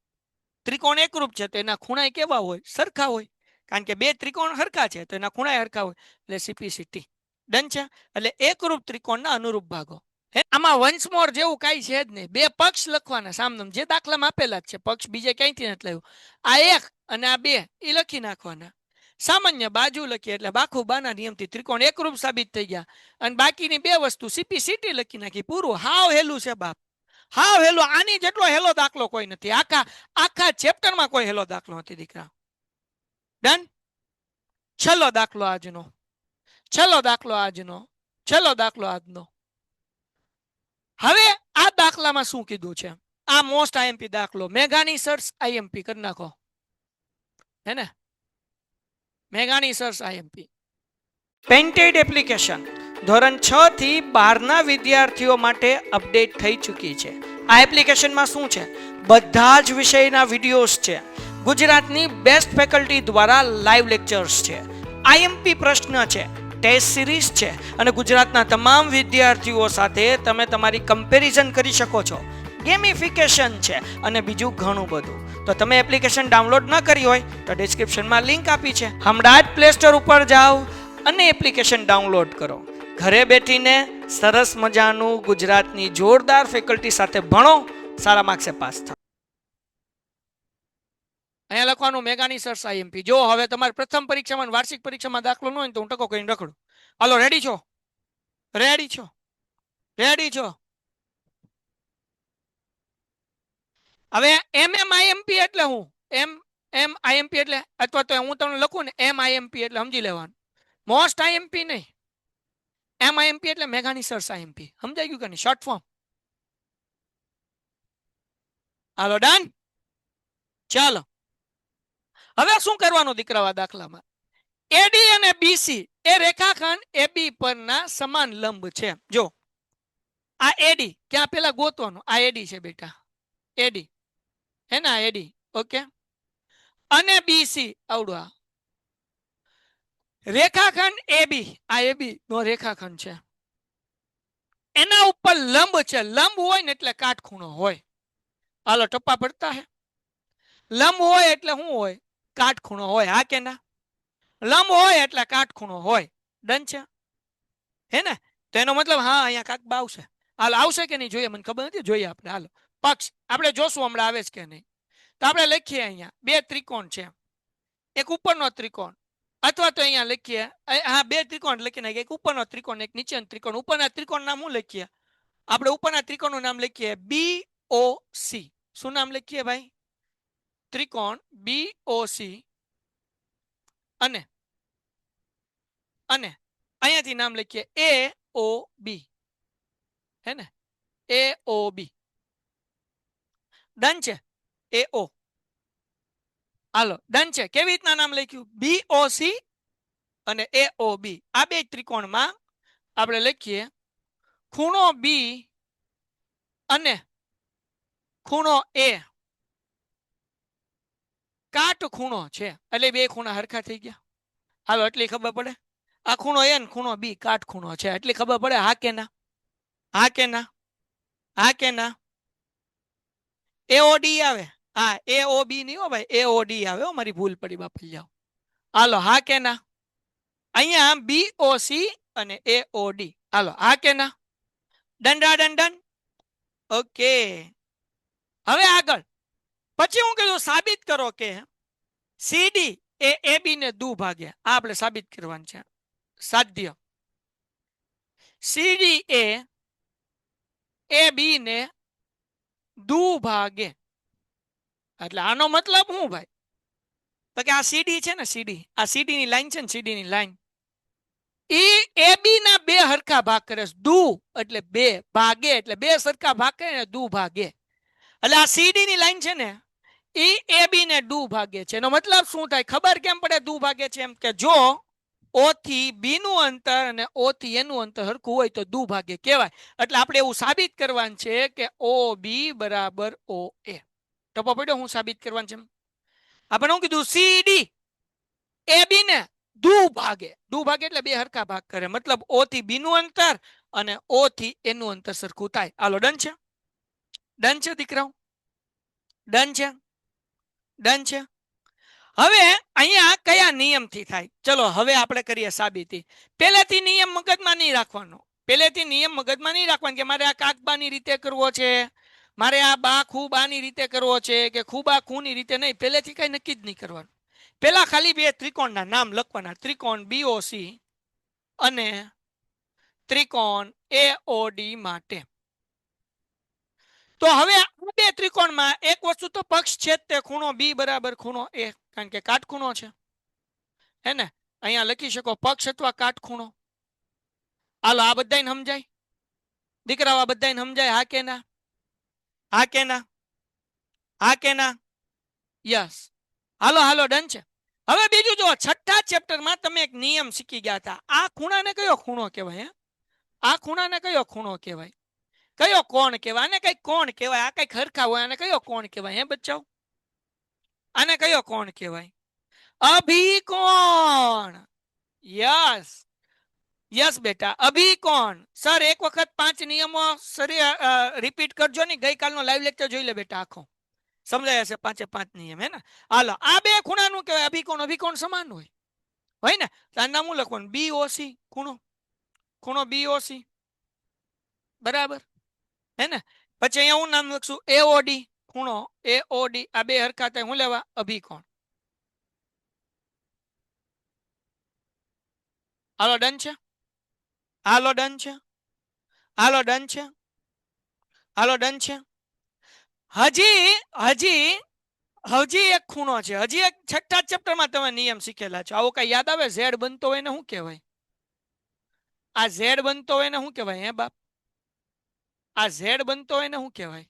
ત્રિકોણ એકરૂપ છે તો એના ખૂણા કેવા હોય? સરખા હોય. કારણ કે બે ત્રિકોણ હરખા છે તો એના ખૂણા હરખા હોય, એટલે સીપીસીટી. ડન છે. એટલે એકરૂપ ત્રિકોણના અનુરૂપ ભાગો. આમાં વન્સ મોર જેવું કાંઈ છે જ નહીં. બે પક્ષ લખવાના સામનામ, જે દાખલામાં આપેલા જ છે. પક્ષ બીજે ક્યાંયથી નથી લાવ્યું. આ એક અને આ બે એ લખી નાખવાના. સામાન્ય બાજુ લખીએ એટલે બાખુબાના નિયમથી ત્રિકોણ એકરૂપ સાબિત થઈ ગયા. અને બાકીની બે વસ્તુ સીપીસીટી લખી નાખી. પૂરું. હાવ હેલું છે બાપ, હાવ હેલો. આની જેટલો હેલો દાખલો કોઈ નથી. આખા ચેપ્ટરમાં કોઈ હેલો દાખલો નથી દીકરા. ડન. છેલ્લો દાખલો આજનો, છેલ્લો દાખલો આજનો, છેલ્લો દાખલો આજનો. હવે આ દાખલામાં શું કીધું છે? આ મોસ્ટ આઈએમપી દાખલો. મેઘાની સર્સ આઈએમપી કરી નાખો, હે ને? મેઘાની સર્સ આઈએમપી. પેન્ટેડ એપ્લિકેશન ધોરણ 6 થી 12 વિદ્યાર્થીઓ માટે અપડેટ થઈ ચૂકી છે. આ એપ્લિકેશનમાં શું છે? બધા જ વિષયના વિડીયોઝ છે. ગુજરાતની બેસ્ટ ફેકલ્ટી દ્વારા લાઈવ લેક્ચર્સ છે. આઈએમપી પ્રશ્ન છે, ટેસ્ટ સિરીઝ છે, અને ગુજરાતના તમામ વિદ્યાર્થીઓ સાથે તમે તમારી કમ્પેરિઝન કરી શકો છો. ગેમિફિકેશન છે અને બીજું ઘણું બધું. તો તમે એપ્લિકેશન ડાઉનલોડ ન કરી હોય તો ડિસ્ક્રિપ્શનમાં લિંક આપી છે. હમણાં જ પ્લે સ્ટોર ઉપર જાઓ અને એપ્લિકેશન ડાઉનલોડ કરો. ઘરે બેઠીને સરસ મજાનું ગુજરાતની જોરદાર ફેકલ્ટી સાથે ભણો, સારા માર્ક્સે પાસ થાઓ. અહીંયા લખવાનું મેઘાની સર્સ આઈએમપી. જો હવે તમારે પ્રથમ પરીક્ષામાં, વાર્ષિક પરીક્ષામાં દાખલો ન હોય તો હું ટકો કરીને રખડું. હાલો રેડી છો? રેડી છો? રેડી છો? હવે એમએમઆઈએમપી એટલે હું? એમએમઆઈએમપી એટલે, અથવા તો હું તમને લખું ને એમઆઈએમપી એટલે સમજી લેવાનું. મોસ્ટ આઈએમપી નહીં. એમઆઈએમપી એટલે મેઘાની સર્સ આઈએમપી. સમજાઈ ગયું કે નહીં? Short form. હાલો ડન. ચાલો હવે શું કરવાનું દીકરાવા દાખલામાં? એડી અને બીસી એ રેખાખંડ એબી પરના સમાન લંબ છે. જો આ એડી ક્યાં પેલા ગોતવાનું? આ એડી છે બેટા, એડી, હે ને? આ એડી. ઓકે. અને બીસી આવડું આ રેખાખંડ એબી, આ એબી નો રેખાખંડ છે, એના ઉપર લંબ છે. લંબ હોય ને એટલે કાટખૂણો હોય. હાલો ટપ્પા પડતા હે. લંબ હોય એટલે શું હોય? કાટખૂણો હોય, હા કે ના? લંબ હોય એટલે કાટખૂણો હોય. ડન છે હે ને? તો એનો મતલબ હા અહીંયા કાંક આવશે. હાલ આવશે કે નહીં જોઈએ, મને ખબર નથી, જોઈએ આપણે. હાલો પક્ષ આપણે જોશું હમણાં આવે છે કે નહીં. તો આપણે લખીએ અહીંયા બે ત્રિકોણ છે, એક ઉપરનો ત્રિકોણ, અથવા તો અહીંયા લખીએ હા બે ત્રિકોણ લખી નાખીએ, એક ઉપરનો ત્રિકોણ એક નીચેનો ત્રિકોણ. ઉપરના ત્રિકોણ નામ શું લખીએ આપણે? ઉપરના ત્રિકોણનું નામ લખીએ BOC. શું નામ લખીએ ભાઈ? ત્રિકોણ BOC. અને અને અહીંયાથી નામ લખીએ AOB, હે ને? AOB. ડન છે? AO. હાલો ડન છે. કેવી રીતના નામ લખ્યું? BOC અને AOB. આ બે ત્રિકોણમાં આપણે લખીએ ખૂણો B અને ખૂણો A કાટખૂણો છે. એટલે બે ખૂણા હરખા થઈ ગયા. હાલો એટલી ખબર પડે. આ ખૂણો A ને ખૂણો B કાટખૂણો છે, એટલી ખબર પડે. હા કે ના? હા કે ના? હા કે ના? AOD આવે. હા AOB નહીં હો ભાઈ, AOD આવે હો, મારી ભૂલ પડી બાપા. જાઓ હાલો હા કે ના? અહીંયા BOC અને AOD. હાલો હા કે ના? ડંડા ડંડન. ઓકે હવે આગળ પછી હું કીધું સાબિત કરો કે CD એ AB ને દુ ભાગે. આ આપણે સાબિત કરવાનું છે. સાધ્ય CD એ AB ને દુ ભાગે. એટલે આનો મતલબ શું ભાઈ? તો કે આ CD છે ને, CD આ CD ની લાઈન છે ને, CD ની લાઈન એ AB ના બે હરખા ભાગ કરે છે. દુ એટલે બે, ભાગે એટલે બે સરખા ભાગ કરે ને, દુ ભાગે. એટલે આ CD ની લાઈન છે ને એ AB ને દુ ભાગે છે. એનો મતલબ શું થાય ખબર કેમ પડે દુ ભાગે છે? એમ કે જો O થી B નું અંતર અને O થી A નું અંતર હરખું હોય તો દુ ભાગે કહેવાય. એટલે આપણે એવું સાબિત કરવાનું છે કે OB બરાબર OA. ટપો પડ્યો? હું સાબિત કરવાનું છે આપણે શું કીધું? CD AB ને દુ ભાગે. દુ ભાગે એટલે બે હરખા ભાગ કરે. મતલબ O થી B નું અંતર અને O થી A નું અંતર સરખું થાય. હાલો ડન છે? ડન છે દીકરાઓ? ડન છે? ડન છે? હવે અહીંયા કયા નિયમથી થાય? ચલો હવે આપણે કરીએ સાબિતી. પહેલેથી નિયમ મગજમાં નહીં રાખવાનો. પહેલેથી નિયમ મગજમાં નહીં રાખવાનો કે મારે આ કાકબાની રીતે કરવો છે, મારે આ બા ખૂબાની રીતે કરવો છે, કે ખૂબા ખૂની રીતે નહીં. પહેલેથી કઈ નક્કી જ નહીં કરવાનું. પહેલા ખાલી બે ત્રિકોણના નામ લખવાના, ત્રિકોણ BOC અને ત્રિકોણ AOD માટે. તો હવે આ બે ત્રિકોણમાં એક વસ્તુ તો પક્ષ છે તે ખૂણો B બરાબર ખૂણો A, કારણ કે કાટખૂણો છે, હે ને? અહીંયા લખી શકો પક્ષ અથવા કાટખૂણો. હાલો આ બધાને સમજાય દીકરાઓ? આ બધાને સમજાય? હા કે ના? હા કે ના? હા કે ના? યસ. હાલો હાલો ડન છે. હવે બીજું જો, છઠ્ઠા ચેપ્ટરમાં તમે એક નિયમ શીખી ગયા હતા. આ ખૂણાને કયો ખૂણો કહેવાય? આ ખૂણાને કયો ખૂણો કહેવાય? કયો કોણ કહેવાય? આને કઈ કોણ કહેવાય? આ કઈ ખરખા હોય, આને કયો કોણ કહેવાય? હે બચ્ચાઓ, આને કયો કોણ કહેવાય? અભિકોણ. યસ યસ બેટા, અભિકોણ. સર એક વખત 5 નિયમો રિપીટ કરજો ને. ગઈકાલનો લાઈવ લેક્ચર જોઈ લે બેટા, આખો સમજાય હશે 5 નિયમ, હે ને? હાલો આ બે ખૂણાનું કહેવાય અભિકોણ. અભિકોણ સમાન હોય ને? તો નામ હું લખવાનું? BOC ખૂણો, ખૂણો BOC બરાબર, હે ને? પછી અહીંયા હું નામ લખશું AOD ખૂણો AOD. આ બે હરખા થાય, હું લેવા? અભિકોણ. હાલો ડન છે? હાલો ડન છે? હાલો ડન છે? હાલો ડન છે? હજી હજી હજી એક ખૂણો છે. હજી એક છઠ્ઠા ચેપ્ટરમાં તમે નિયમ શીખેલા છો. આવો કઈ યાદ આવે? ઝેડ બનતો હોય ને શું કહેવાય? આ ઝેડ બનતો હોય ને શું કહેવાય? હે બાપ, આ ઝેડ બનતો હોય ને શું કહેવાય?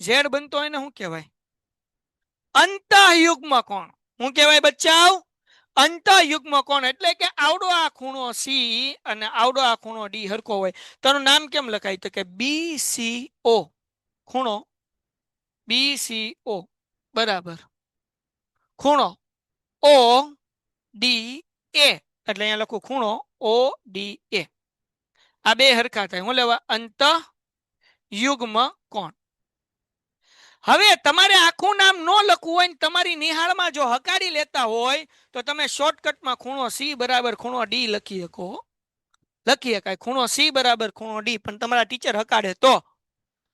ઝેડ બનતો હોય ને શું કહેવાય? અંતઃયુગ્મ કોણ. શું કહેવાય બચ્ચાઓ? અંતઃયુગ્મ કોણ. એટલે કે આવડો આ ખૂણો C અને આવડો આ ખૂણો D હરખો હોય. તેનું નામ કેમ લખાય? તો કે BCO ખૂણો BCO બરાબર ખૂણો ODA. એટલે અહીંયા લખું ખૂણો ODA. આ બે હરખા થાય, હું લેવા? અંતઃયુગ્મ કોણ. હવે તમારે આખું નામ ન લખવું હોય ને તમારી નિહાળમાં જો હકારી લેતા હોય તો તમે શોર્ટકટમાં ખૂણો સી બરાબર ખૂણો ડી લખી શકો. લખી શકાય ખૂણો સી બરાબર ખૂણો ડી, પણ તમારા ટીચર હકાડે તો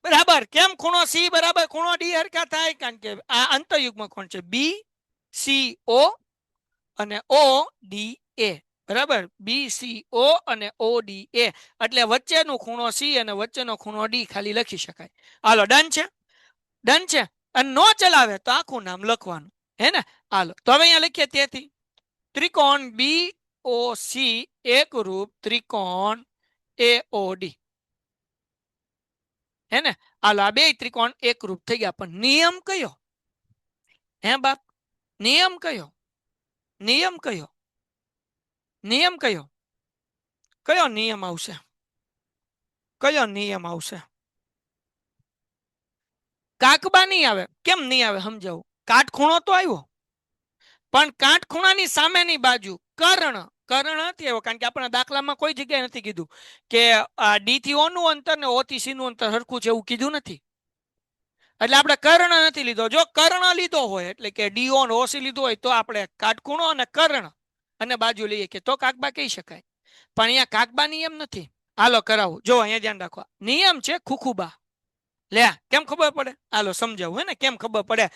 બરાબર. કેમ ખૂણો સી બરાબર ખૂણો ડી હરખા થાય? કારણ કે આ અંતયુગ્મ કોણ છે, બી સી ઓ અને ઓ ડી એ. બરાબર, બી સી ઓ અને ઓ ડી એ, એટલે વચ્ચેનો ખૂણો સી અને વચ્ચેનો ખૂણો ડી ખાલી લખી શકાય. હાલો ડન છે, ડન છે. અને નો ચલાવે તો આખું નામ લખવાનું, હે ને? હાલો તો હવે અહીંયા લખીએ, તેથી ત્રિકોણ બી ઓ સી એકરૂપ ત્રિકોણ એ ઓ ડી, હે ને? હાલો આ બે ત્રિકોણ એકરૂપ થઈ ગયા, પણ નિયમ કયો? હે બાપ, નિયમ કયો? નિયમ કયો? નિયમ કયો? કયો નિયમ આવશે? કયો નિયમ આવશે? કાકબા નહીં આવે. કેમ નહીં આવે સમજાવું. કાટખૂણો તો આવ્યો, પણ કાટખૂણાની સામેની બાજુ કર્ણ, કર્ણ નથી આવ્યો, કારણ કે આપણા દાખલામાં કોઈ જગ્યાએ નથી કીધું કે ડી થી ઓ નું અંતર ને ઓ થી સી નું અંતર સરખું છે, એવું કીધું નથી. એટલે આપણે કર્ણ નથી લીધો. જો કર્ણ લીધો હોય એટલે કે ડી ઓ ઓ સી લીધો હોય તો આપણે કાટખૂણો અને કર્ણ અને બાજુ લઈએ કે તો કાકબા કહી શકાય. પણ અહીંયા કાકબા નિયમ નથી. હાલો કરાવું, જો અહીંયા ધ્યાન રાખવા. નિયમ છે ખુખુબા. લે કેમ ખબર પડે? હાલો સમજાવું, હે ને? કેમ ખબર પડે?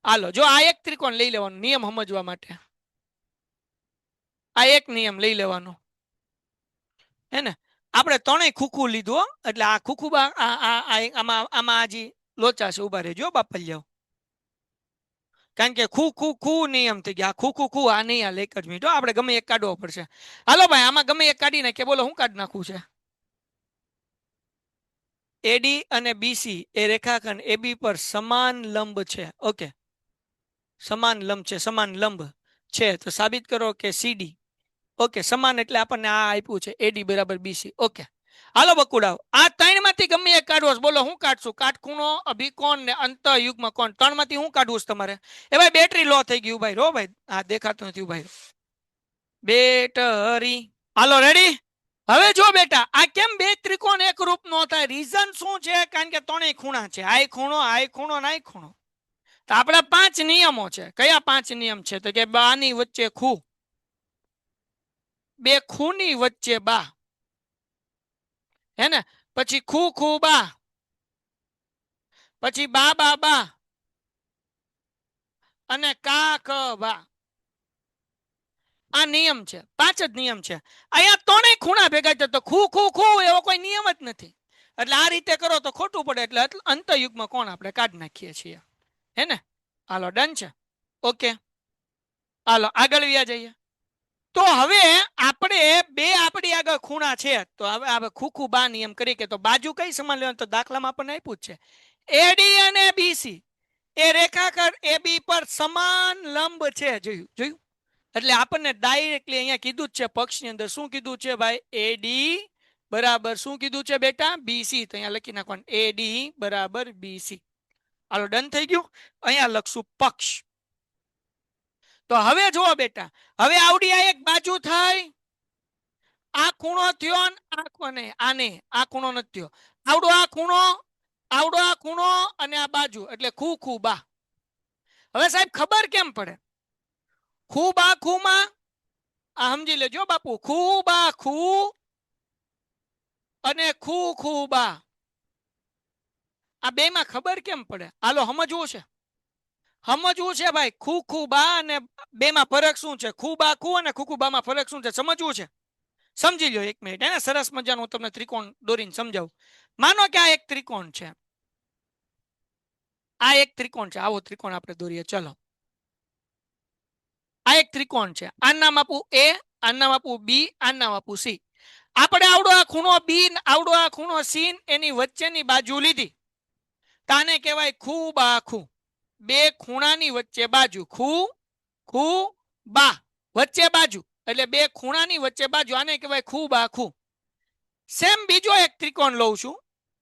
હાલો જો આ એક ત્રિકોણ લઈ લેવાનો નિયમ સમજવા માટે. આ એક નિયમ લઈ લેવાનો, હે ને? આપણે ત્રણેય ખુખું લીધું, એટલે આ ખુખુબા આમાં આમાં હજી લોચા છે. ઉભા રહેજો બાપલિયાઓ, કારણ કે ખુ ખુ ખુ નિયમ થઈ ગયા. ખુ ખુ ખુ આ નહીં, આ એક જ મિનિટ, આપણે ગમે એક કાઢવો પડશે. હાલો ભાઈ આમાં ગમે એક કાઢી નાખીએ. બોલો હું કાઢી નાખવું છે? એડી અને બીસી એ રેખાખંડ એબી પર સમાન લંબ છે. ઓકે, સમાન લંબ છે, સમાન લંબ છે તો સાબિત કરો કે સીડી. ઓકે, સમાન એટલે આપણને આ આપ્યું છે એડી બરાબર બીસી. ઓકે હાલો બકુડાઓ, આ ત્રણ માંથી ગમે એક કાઢવો. બોલો હું કાઢશું? કાટખૂણો, અભિકોણ ને અંતયુગ્મ કોણ, ત્રણ માંથી હું કાઢવું છે તમારે? એ ભાઈ બેટરી લો થઈ ગયું ભાઈ, રો ભાઈ, આ દેખાતું નથી ભાઈ, બેટરી. હાલો રેડી? હવે જો બેટા, આ કેમ બે ત્રિકોણ એક રૂપ નો થાય? રીઝન શું છે? કારણ કે ત્રણેય ખૂણા છે, આ ખૂણો, આ ખૂણો, આ ખૂણો. તો આપણા 5 નિયમો છે. કયા 5 નિયમ છે? તો કે બાની વચ્ચે ખૂ, બે ખૂની વચ્ચે બા, હે ને? પછી ખૂ ખૂ બા, પછી બા બા બા, અને કા ક બા. આ નિયમ છે, 5 જ નિયમ છે. અહીંયા ત્રણેય ખૂણા ભેગા છે તો ખૂ ખૂ ખૂ એવો કોઈ નિયમ જ નથી. એટલે આ રીતે કરો તો ખોટું પડે, એટલે અંતયુગ્મ કોણ આપણે કાઢી નાખીએ છીએ, હે ને? હાલો ડન છે. ઓકે હાલો આગળ વ્યા જઈએ. તો હવે આપણે બે આપણી આગળ ખૂણા છે, તો હવે આપણે ખૂખું બા નિયમ કરી કે તો બાજુ કઈ સમાન લેવાનું? તો દાખલામાં આપણને આપ્યું જ છે એડી અને બીસી એ રેખાખંડ એબી પર સમાન લંબ છે. જોયું? જોયું? એટલે આપણને ડાયરેક્ટલી અહીંયા કીધું જ છે પક્ષની અંદર. શું કીધું છે ભાઈ? એડી બરાબર શું કીધું છે બેટા? બીસી. તો અહીંયા લખી નાખવાનું એડી બરાબર બીસી. હાલો ડન થઈ ગયું. અહીંયા લખશું પક્ષ. તો હવે જુઓ બેટા, હવે આવડી આ એક બાજુ થાય, આ ખૂણો થયો, આને આ ખૂણો નથી થયો. આવડો આ ખૂણો, આવડો આ ખૂણો અને આ બાજુ, એટલે ખૂ ખૂ બા. હવે સાહેબ ખબર કેમ પડે? ખૂ બા ખૂ માં આ સમજી લેજો બાપુ, ખૂ બા ખૂ અને ખૂ ખૂ બા, આ બે માં ખબર કેમ પડે? હાલો સમજવું છે, સમજવું છે ભાઈ. ખૂ ખૂ બા અને બે માં ફરક શું છે? ખૂ બા ખૂ અને ખૂ ખૂ બા માં ફરક શું છે? સમજવું છે? સમજી લો એક મિનિટ, હે સરસ મજાનું તમને ત્રિકોણ દોરીને સમજાવું. માનો કે આ એક ત્રિકોણ છે, આ એક ત્રિકોણ છે, આવો ત્રિકોણ આપણે દોરીએ. ચલો આ એક ત્રિકોણ છે, આ નામ આપું એ, આ નામ આપું બી, આ નામ આપું સી. આપણે આવડો આ ખૂણો બી, આવડો આ ખૂણો સી, એની વચ્ચેની બાજુ લીધી, તાને કહેવાય ખૂ બા ખૂ. બે ખૂણાની વચ્ચે બાજુ, ખૂ ખૂ બા, વચ્ચે બાજુ, એટલે બે ખૂણાની વચ્ચે બાજુ, આને કહેવાય ખૂ બા ખૂ. સેમ બીજો એક ત્રિકોણ લઉં છું,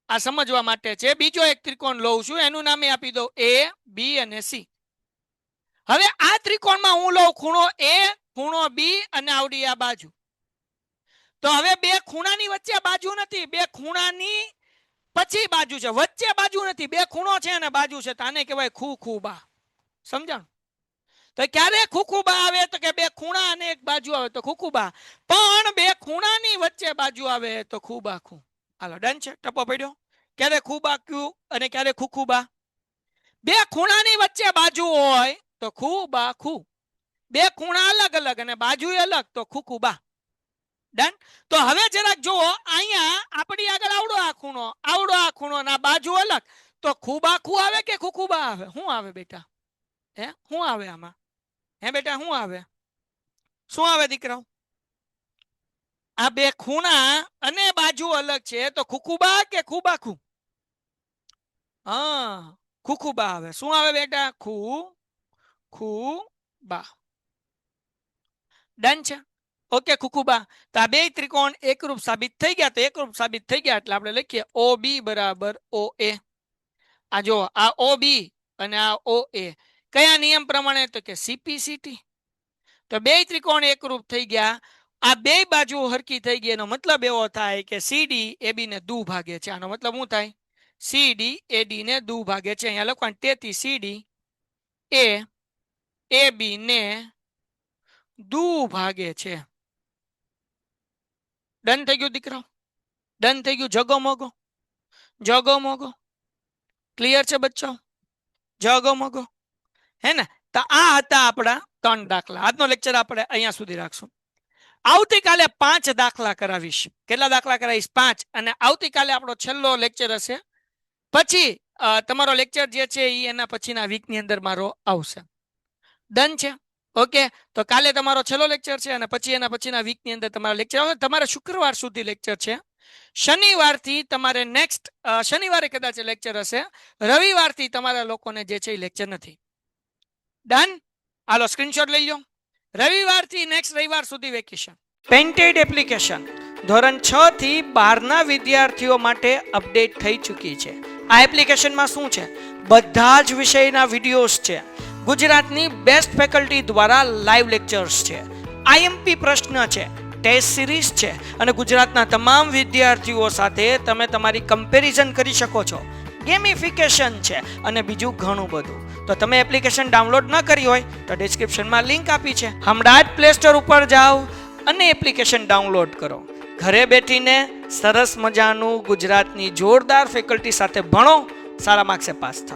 આ સમજવા માટે છે. બીજો એક ત્રિકોણ લઉં છું, એનું નામે આપી દઉં એ, બી અને સી. હવે આ ત્રિકોણમાં હું લઉં ખૂણો એ, ખૂણો બી અને આવડી આ બાજુ. તો હવે બે ખૂણાની વચ્ચે બાજુ નથી, બે ખૂણાની પછી બાજુ છે, વચ્ચે બાજુ નથી, બે ખૂણો છે અને બાજુ છે, તો આને કહેવાય ખૂબા. સમજાણું? તો ક્યારે ખૂબા આવે તો કે બે ખૂણા અને એક બાજુ આવે તો ખૂબા, પણ બે ખૂણાની વચ્ચે બાજુ આવે તો ખૂબા. હાલો ડન છે, ટપો પડ્યો. ક્યારે ખૂબા ક્યુ અને ક્યારે ખૂબા? બે ખૂણાની વચ્ચે બાજુ હોય તો ખૂબા. બે ખૂણા અલગ અલગ અને બાજુ અલગ તો ખૂબા. ડન. તો હવે જરાક જુઓ, અહીંયા આપણી આગળ આવડો આ ખૂણો ના બાજુ અલગ, તો ખૂબા આવે કે ખૂબા આવે? શું આવે બેટા? હે શું આવે આમાં? હે બેટા શું આવે? શું આવે દીકરાઓ? આ બે ખૂણા અને બાજુ અલગ છે તો ખૂબા કે ખૂબા? હા, ખૂબા આવે. શું આવે બેટા? ખૂબા. ડન છે. ઓકે ખૂબા. તો આ બે ત્રિકોણ એકરૂપ સાબિત થઈ ગયા. તો એકરૂપ સાબિત થઈ ગયા એટલે આપણે લખીએ OB બરાબર OA. આ જો આ OB અને આ OA કયા નિયમ પ્રમાણે? તો કે CPCT. તો બે ત્રિકોણ એકરૂપ થઈ ગયા. આ બે બાજુ હરકી થઈ ગઈ. એનો મતલબ એવો થાય કે CD AB ને દુ ભાગે છે. આનો મતલબ શું થાય? CD AD ને દુ ભાગે છે. અહીંયા લખવાનું, તેથી CD એ AB ને દુ ભાગે છે. ડન થઈ ગયું દીકરાઓ? ડન થઈ ગયું? જગો મોગો ક્લિયર છે બચ્ચો? જગો મોગો હે ને? તો આ હતા આપણા 3 દાખલા. આજનો લેક્ચર આપણે અહીંયા સુધી રાખશું. આવતીકાલે 5 દાખલા કરાવીશ. કેટલા દાખલા કરાવીશ? 5. અને આવતીકાલે આપણો છેલ્લો લેક્ચર હશે. પછી તમારો લેક્ચર જે છે એ એના પછીના વીકની અંદર મારો આવશે. ડન છે? ઓકે. તો કાલે તમારો છેલ્લો લેક્ચર છે અને પછી એના પછીના વીકની અંદર તમારો લેક્ચર આવશે. તમારે શુક્રવાર સુધી લેક્ચર છે. શનિવારથી તમારે નેક્સ્ટ શનિવારે કદાચ લેક્ચર હશે. રવિવારથી તમારા લોકોને જે છે એ લેક્ચર નથી. ડન? હાલો સ્ક્રીનશોટ લઈ લો. રવિવારથી નેક્સ્ટ રવિવાર સુધી વેકેશન. પેન્ટેડ એપ્લિકેશન ધોરણ 6 થી 12 ના વિદ્યાર્થીઓ માટે અપડેટ થઈ ચૂકી છે. આ એપ્લિકેશનમાં શું છે? બધા જ વિષયના વિડીયોઝ છે. ગુજરાતની બેસ્ટ ફેકલ્ટી દ્વારા લાઈવ લેક્ચર્સ છે. IMP પ્રશ્ન છે, ટેસ્ટ સિરીઝ છે અને ગુજરાતના તમામ વિદ્યાર્થીઓ સાથે તમે તમારી કમ્પેરિઝન કરી શકો છો. ગેમિફિકેશન છે અને બીજું ઘણું બધું. તો તમે એપ્લિકેશન ડાઉનલોડ ન કરી હોય તો ડિસ્ક્રિપ્શનમાં લિંક આપી છે. હમણાં જ પ્લે સ્ટોર ઉપર જાઓ અને એપ્લિકેશન ડાઉનલોડ કરો. ઘરે બેઠીને સરસ મજાનું ગુજરાતની જોરદાર ફેકલ્ટી સાથે ભણો, સારા માર્ક્સે પાસ થાઓ.